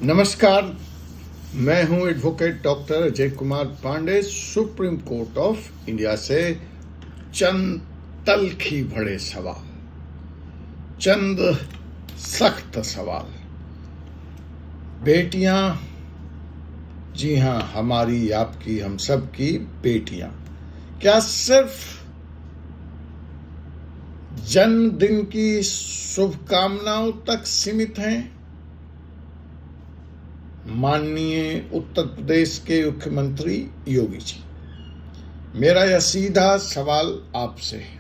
नमस्कार, मैं हूं advocate doctor Ajay Kumar Pande, supreme court of India से। चंद तलखी भरे सवाल, चंद सख्त सवाल। बेटियां, जी हां, हमारी, आपकी, हम सब की बेटियां क्या सिर्फ जन्मदिन की शुभकामनाओं तक सीमित हैं? माननीय उत्तर प्रदेश के मुख्यमंत्री योगी जी, मेरा यह सीधा सवाल आपसे है।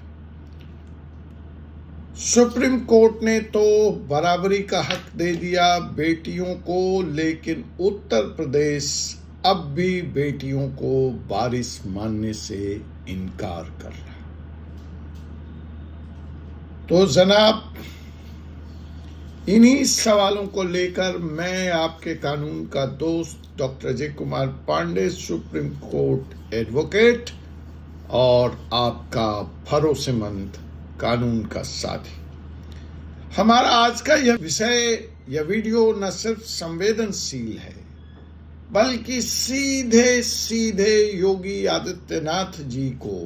सुप्रीम कोर्ट ने तो बराबरी का हक दे दिया बेटियों को, लेकिन उत्तर प्रदेश अब भी बेटियों को वारिस मानने से इनकार कर रहा है। तो जनाब, इन्हीं सवालों को लेकर मैं आपके कानून का दोस्त doctor Ajay Kumar Pande, supreme court advocate और आपका भरोसेमंद कानून का साथी। हमारा आज का यह विषय, यह वीडियो न सिर्फ संवेदनशील है, बल्कि सीधे सीधे योगी आदित्यनाथ जी को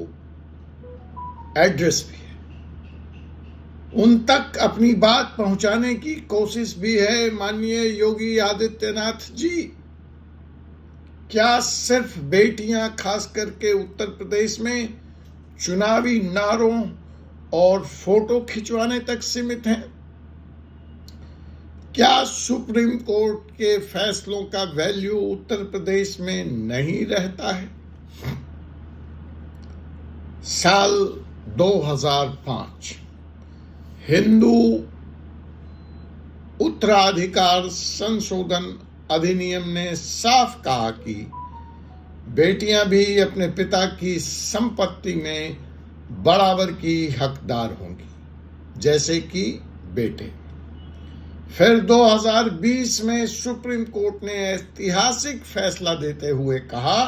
एड्रेस भी है, उन तक अपनी बात पहुंचाने की कोशिश भी है। माननीय योगी आदित्यनाथ जी, क्या सिर्फ बेटियां, खास करके उत्तर प्रदेश में, चुनावी नारों और फोटो खिंचवाने तक सीमित हैं? क्या सुप्रीम कोर्ट के फैसलों का वैल्यू उत्तर प्रदेश में नहीं रहता है? साल 2005 हिंदू उत्तराधिकार संशोधन अधिनियम ने साफ कहा कि बेटियां भी अपने पिता की संपत्ति में बराबर की हकदार होंगी, जैसे कि बेटे। फिर 2020 में सुप्रीम कोर्ट ने ऐतिहासिक फैसला देते हुए कहा,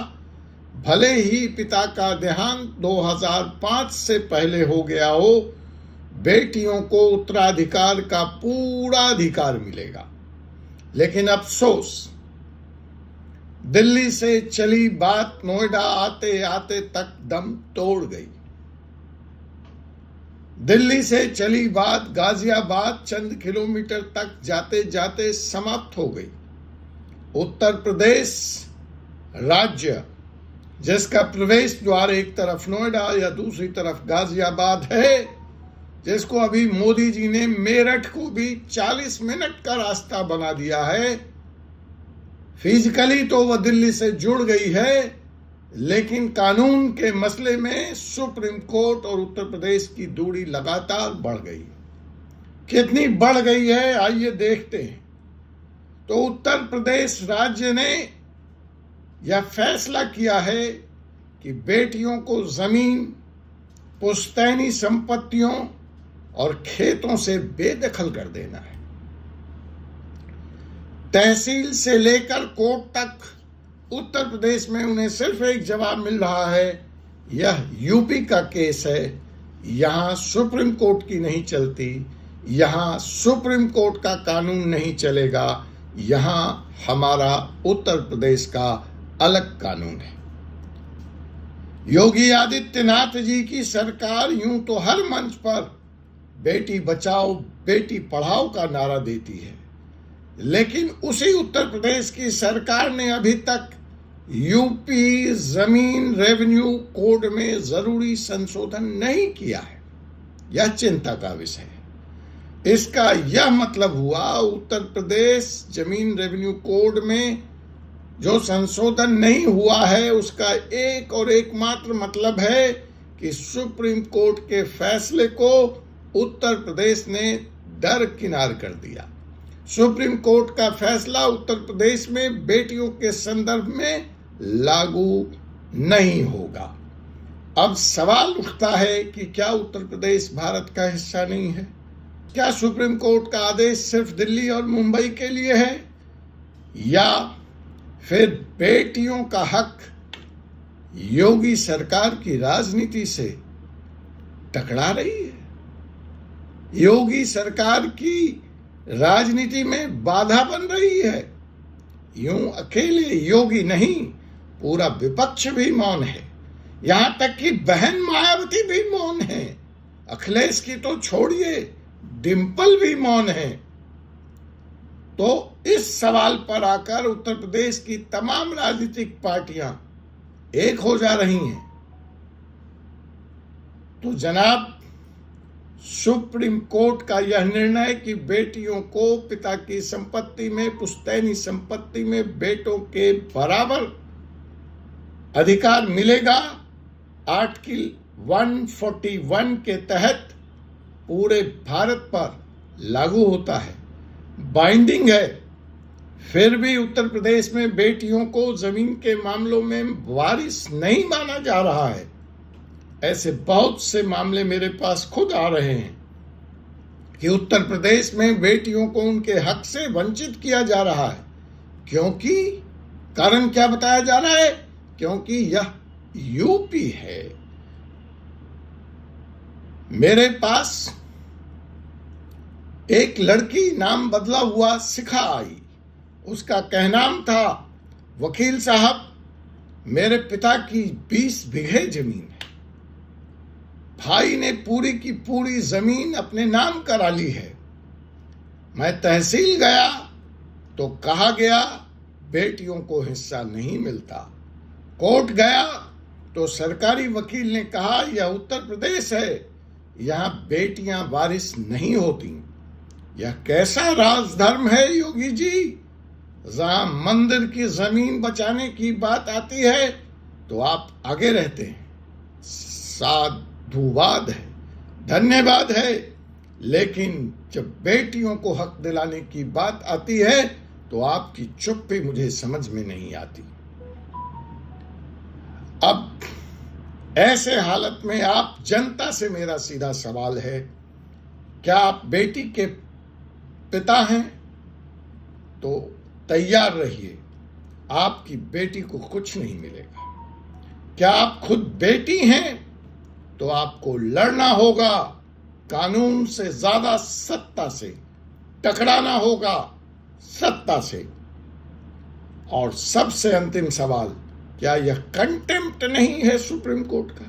भले ही पिता का देहांत 2005 से पहले हो गया हो, बेटियों को उत्तराधिकार का पूरा अधिकार मिलेगा। लेकिन अफसोस, दिल्ली से चली बात नोएडा आते आते तक दम तोड़ गई। दिल्ली से चली बात गाजियाबाद चंद किलोमीटर तक जाते जाते समाप्त हो गई। उत्तर प्रदेश राज्य, जिसका प्रवेश द्वार एक तरफ नोएडा या दूसरी तरफ गाजियाबाद है, जिसको अभी मोदी जी ने मेरठ को भी 40 मिनट का रास्ता बना दिया है, फिजिकली तो वह दिल्ली से जुड़ गई है, लेकिन कानून के मसले में सुप्रीम कोर्ट और उत्तर प्रदेश की दूरी लगातार बढ़ गई। कितनी बढ़ गई है, आइए देखते हैं। तो उत्तर प्रदेश राज्य ने यह फैसला किया है कि बेटियों को जमीन, पुश्तैनी संपत्तियों और खेतों से बेदखल कर देना है। तहसील से लेकर कोर्ट तक उत्तर प्रदेश में उन्हें सिर्फ एक जवाब मिल रहा है, यह यूपी का केस है, यहां सुप्रीम कोर्ट की नहीं चलती, यहां सुप्रीम कोर्ट का कानून नहीं चलेगा, यहां हमारा उत्तर प्रदेश का अलग कानून है। योगी आदित्यनाथ जी की सरकार यूं तो हर मंच पर बेटी बचाओ बेटी पढ़ाओ का नारा देती है, लेकिन उसी उत्तर प्रदेश की सरकार ने अभी तक यूपी जमीन रेवेन्यू कोड में जरूरी संशोधन नहीं किया है। यह चिंता का विषय है। इसका यह मतलब हुआ, उत्तर प्रदेश जमीन रेवेन्यू कोड में जो संशोधन नहीं हुआ है, उसका एक और एकमात्र मतलब है कि सुप्रीम कोर्ट के फैसले को उत्तर प्रदेश ने दरकिनार कर दिया। सुप्रीम कोर्ट का फैसला उत्तर प्रदेश में बेटियों के संदर्भ में लागू नहीं होगा। अब सवाल उठता है कि क्या उत्तर प्रदेश भारत का हिस्सा नहीं है? क्या सुप्रीम कोर्ट का आदेश सिर्फ दिल्ली और मुंबई के लिए है, या फिर बेटियों का हक योगी सरकार की राजनीति से टकरा रही है? योगी सरकार की राजनीति में बाधा बन रही है? यूं अकेले योगी नहीं, पूरा विपक्ष भी मौन है। यहां तक कि बहन मायावती भी मौन है। अखिलेश की तो छोड़िए, डिंपल भी मौन है। तो इस सवाल पर आकर उत्तर प्रदेश की तमाम राजनीतिक पार्टियां एक हो जा रही हैं। तो जनाब, सुप्रीम कोर्ट का यह निर्णय कि बेटियों को पिता की संपत्ति में, पुश्तैनी संपत्ति में बेटों के बराबर अधिकार मिलेगा, आर्टिकल 141 के तहत पूरे भारत पर लागू होता है, बाइंडिंग है। फिर भी उत्तर प्रदेश में बेटियों को जमीन के मामलों में वारिस नहीं माना जा रहा है। ऐसे बहुत से मामले मेरे पास खुद आ रहे हैं कि उत्तर प्रदेश में बेटियों को उनके हक से वंचित किया जा रहा है। क्योंकि कारण क्या बताया जा रहा है? क्योंकि यह यूपी है। मेरे पास एक लड़की, नाम बदला हुआ, शिखा आई। उसका कहनाम था, वकील साहब, मेरे पिता की 20 बीघे जमीन है, भाई ने पूरी की पूरी जमीन अपने नाम करा ली है। मैं तहसील गया तो कहा गया बेटियों को हिस्सा नहीं मिलता। कोर्ट गया तो सरकारी वकील ने कहा यह उत्तर प्रदेश है, यहां बेटियां वारिस नहीं होती। यह कैसा राजधर्म है योगी जी? जहां मंदिर की जमीन बचाने की बात आती है तो आप आगे रहते हैं। साधुवाद है, धन्यवाद है, लेकिन जब बेटियों को हक दिलाने की बात आती है तो आपकी चुप्पी मुझे समझ में नहीं आती। अब ऐसे हालत में आप जनता से मेरा सीधा सवाल है, क्या आप बेटी के पिता हैं? तो तैयार रहिए, आपकी बेटी को कुछ नहीं मिलेगा। क्या आप खुद बेटी हैं? तो आपको लड़ना होगा, कानून से ज्यादा सत्ता से टकराना होगा, सत्ता से। और सबसे अंतिम सवाल, क्या यह कंटेम्प्ट नहीं है सुप्रीम कोर्ट का?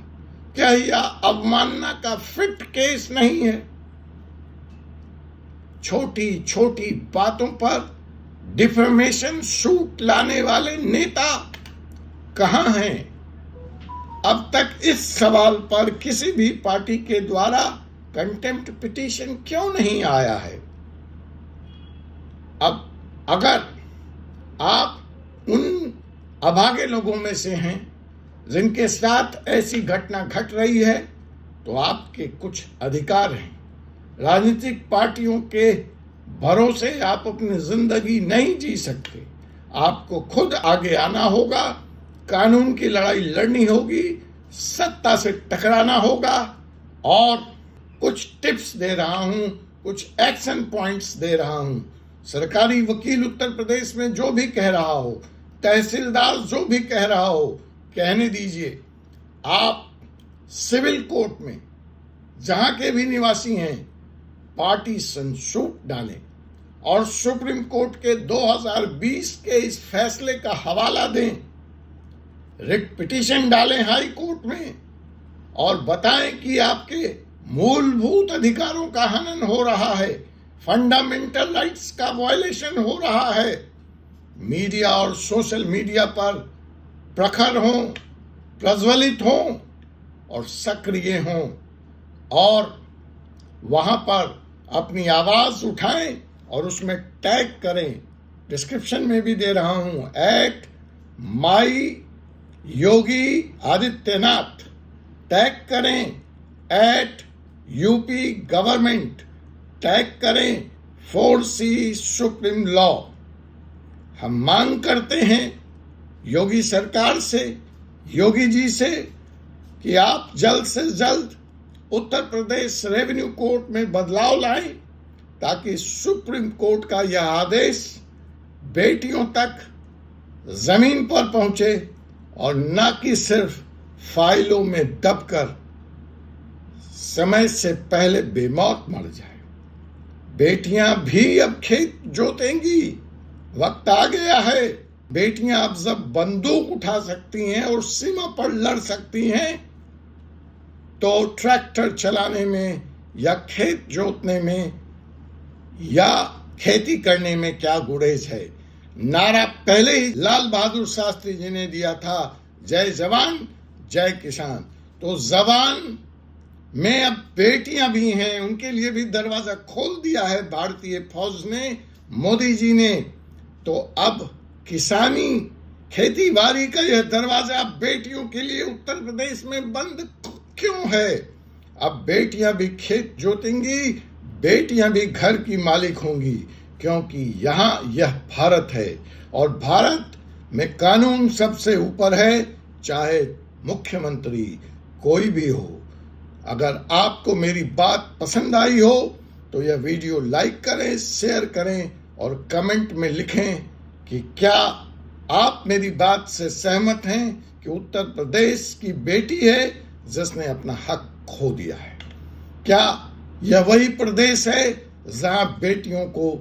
क्या यह अवमानना का फिट केस नहीं है? छोटी छोटी बातों पर डिफेमेशन सूट लाने वाले नेता कहां हैं? अब तक इस सवाल पर किसी भी पार्टी के द्वारा कंटेम्प्ट पिटीशन क्यों नहीं आया है? अब अगर आप उन अभागे लोगों में से हैं जिनके साथ ऐसी घटना घट रही है, तो आपके कुछ अधिकार हैं। राजनीतिक पार्टियों के भरोसे आप अपनी जिंदगी नहीं जी सकते। आपको खुद आगे आना होगा, कानून की लड़ाई लड़नी होगी, सत्ता से टकराना होगा। और कुछ टिप्स दे रहा हूं, कुछ एक्शन पॉइंट्स दे रहा हूं। सरकारी वकील उत्तर प्रदेश में जो भी कह रहा हो, तहसीलदार जो भी कह रहा हो, कहने दीजिए। आप सिविल कोर्ट में जहां के भी निवासी हैं, पार्टीशन सूट डालें और सुप्रीम कोर्ट के 2020 के इस फैसले का हवाला दें। रिट पिटीशन डालें हाई कोर्ट में और बताएं कि आपके मूलभूत अधिकारों का हनन हो रहा है, फंडामेंटल राइट्स का वायलेशन हो रहा है। मीडिया और सोशल मीडिया पर प्रखर हों, प्रज्वलित हों और सक्रिय हों और वहां पर अपनी आवाज उठाएं और उसमें टैग करें। डिस्क्रिप्शन में भी दे रहा हूं, @माई योगी आदित्यनाथ टैग करें, @यूपी गवर्नमेंट टैग करें, 4C सुप्रीम लॉ। हम मांग करते हैं योगी सरकार से, योगी जी से, कि आप जल्द से जल्द उत्तर प्रदेश रेवेन्यू कोर्ट में बदलाव लाएं ताकि सुप्रीम कोर्ट का यह आदेश बेटियों तक जमीन पर पहुंचे और न कि सिर्फ फाइलों में दबकर समय से पहले बेमौत मर जाए। बेटियां भी अब खेत जोतेंगी, वक्त आ गया है, बेटियां अब जब बंदूक उठा सकती हैं और सीमा पर लड़ सकती हैं, तो ट्रैक्टर चलाने में या खेत जोतने में या खेती करने में क्या गुरेज है। नारा पहले ही लाल बहादुर शास्त्री जी ने दिया था, जय जवान जय किसान। तो जवान में अब बेटियां भी हैं, उनके लिए भी दरवाजा खोल दिया है भारतीय फौज ने, मोदी जी ने। तो अब किसानी खेती बाड़ी का यह दरवाजा बेटियों के लिए उत्तर प्रदेश में बंद क्यों है? अब बेटियां भी खेत जोतेंगी, बेटियां भी घर की मालिक होंगी, क्योंकि यहाँ यह भारत है और भारत में कानून सबसे ऊपर है, चाहे मुख्यमंत्री कोई भी हो। अगर आपको मेरी बात पसंद आई हो तो यह वीडियो लाइक करें, शेयर करें और कमेंट में लिखें कि क्या आप मेरी बात से सहमत हैं कि उत्तर प्रदेश की बेटी है जिसने अपना हक खो दिया है। क्या यह वही प्रदेश है जहां बेटियों को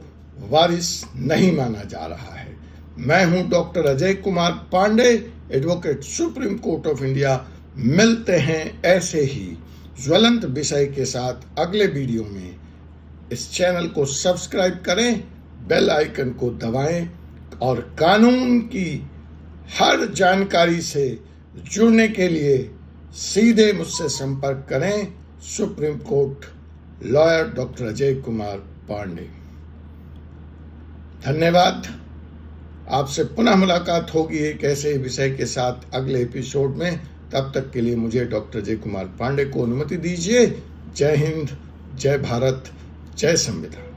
वारिस नहीं माना जा रहा है? मैं हूं doctor Ajay Kumar Pande, advocate supreme court of India. मिलते हैं ऐसे ही ज्वलंत विषय के साथ अगले वीडियो में। इस चैनल को सब्सक्राइब करें, बेल आइकन को दबाएं और कानून की हर जानकारी से जुड़ने के लिए सीधे मुझसे संपर्क करें। Supreme court lawyer doctor Ajay Kumar Pande. धन्यवाद। आपसे पुनः मुलाकात होगी एक ऐसे विषय के साथ अगले एपिसोड में। तब तक के लिए मुझे डॉक्टर अजय कुमार पांडे को अनुमति दीजिए। जय हिंद, जय भारत, जय संविधान।